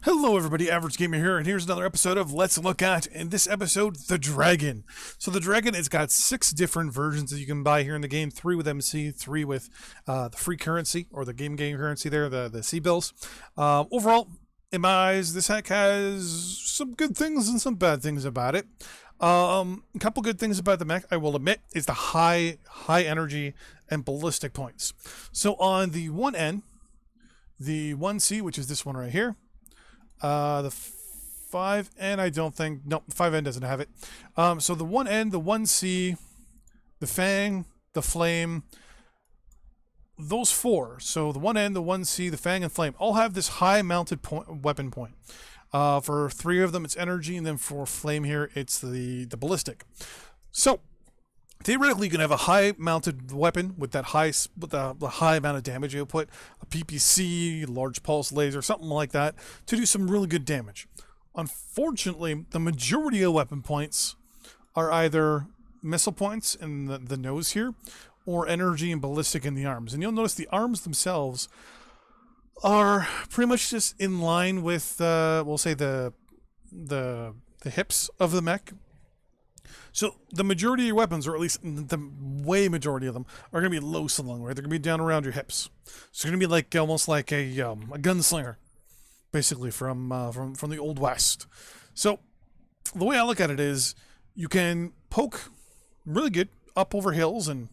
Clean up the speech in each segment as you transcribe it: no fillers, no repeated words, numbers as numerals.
Hello everybody, Average Gamer here, and here's another episode of Let's Look At. In this episode, the Dragon. So the Dragon, it's got 6 different versions that you can buy here in the game. 3 with MC, 3 with the free currency, or the game currency there, the C-bills. Overall, in my eyes, this hack has some good things and some bad things about it. A couple good things about the mech, I will admit, is the high energy and ballistic points. So on the one end, the 1C, which is this one right here, the 5N, I don't think, no, 5N doesn't have it. So the 1N, the 1C, the Fang, the Flame, those 4. So the 1N, the 1C, the Fang, and Flame all have this high mounted weapon point. For 3 of them, it's energy, and then for Flame here, it's the ballistic. So theoretically, you can have a high-mounted weapon with that the high amount of damage output, a PPC, large pulse laser, something like that, to do some really good damage. Unfortunately, the majority of weapon points are either missile points in the nose here, or energy and ballistic in the arms. And you'll notice the arms themselves are pretty much just in line with, we'll say, the hips of the mech. So the majority of your weapons, or at least the way majority of them, are going to be low slung, right? They're going to be down around your hips. So they're going to be like almost like a gunslinger, basically from the Old West. So the way I look at it is, you can poke really good up over hills and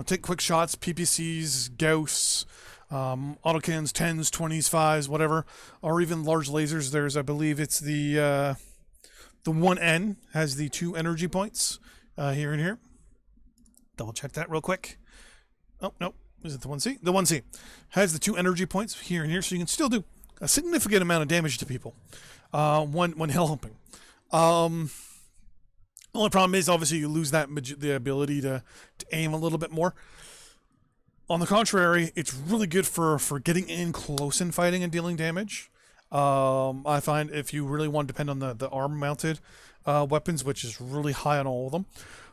take quick shots, PPCs, Gauss, autocannons, 10s, 20s, 5s, whatever, or even large lasers. There's, I believe, it's the 1N has the 2 energy points here and here. Double check that real quick. Oh, no. Is it the 1C? The 1C has the 2 energy points here and here, so you can still do a significant amount of damage to people when hill humping. The only problem is, obviously, you lose the ability to aim a little bit more. On the contrary, it's really good for getting in close and fighting and dealing damage. I find if you really want to depend on the arm-mounted weapons, which is really high on all of them.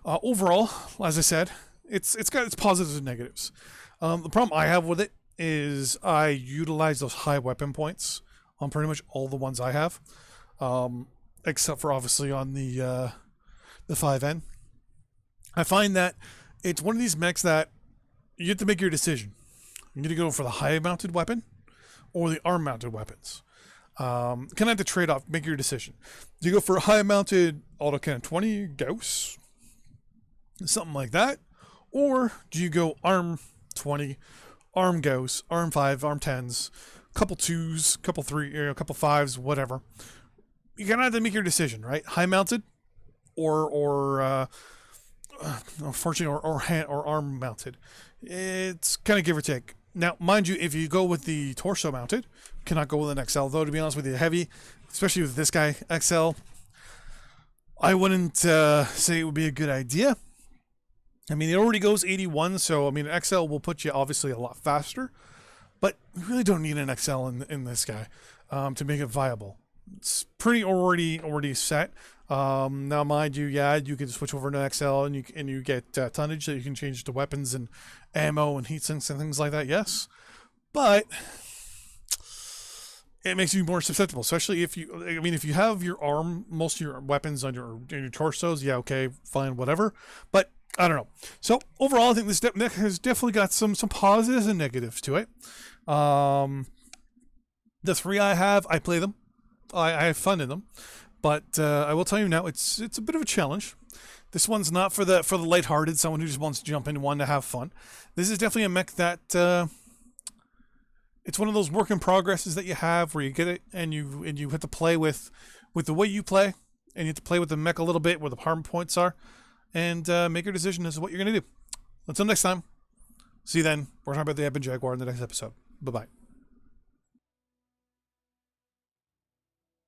Overall, as I said, it's got its positives and negatives. The problem I have with it is I utilize those high weapon points on pretty much all the ones I have, except for obviously on the 5N. I find that it's one of these mechs that you have to make your decision. You're going to go for the high-mounted weapon or the arm-mounted weapons. Kind of have to trade off, make your decision. Do you go for a high-mounted autocannon 20 Gauss, something like that, or do you go arm 20, arm Gauss, arm 5, arm 10s, couple 2s, couple 3, couple 5s, whatever. You kind of have to make your decision, right? High-mounted, or unfortunately, or arm-mounted. It's kind of give or take. Now, mind you, if you go with the torso mounted, cannot go with an XL. Though, to be honest with you, heavy, especially with this guy, XL, I wouldn't say it would be a good idea. I mean, it already goes 81, so, I mean, an XL will put you, obviously, a lot faster. But you really don't need an XL in this guy to make it viable. It's pretty already set. Now, mind you, yeah, you can switch over to an XL and you get tonnage that you can change to weapons and ammo and heat sinks and things like that. Yes, but it makes you more susceptible, especially if you have your arm, most of your weapons on your torsos. Yeah, okay, fine, whatever. But I don't know. So overall, I think this mech has definitely got some positives and negatives to it. The 3 I have, I play them. I have fun in them. But I will tell you now, it's a bit of a challenge. This one's not for the lighthearted, someone who just wants to jump into one to have fun. This is definitely a mech that it's one of those work in progresses that you have where you get it and you have to play with the way you play, and you have to play with the mech a little bit where the harm points are, and make your decision as to what you're going to do. Until next time, see you then. We're talking about the MechWarrior in the next episode. Bye bye.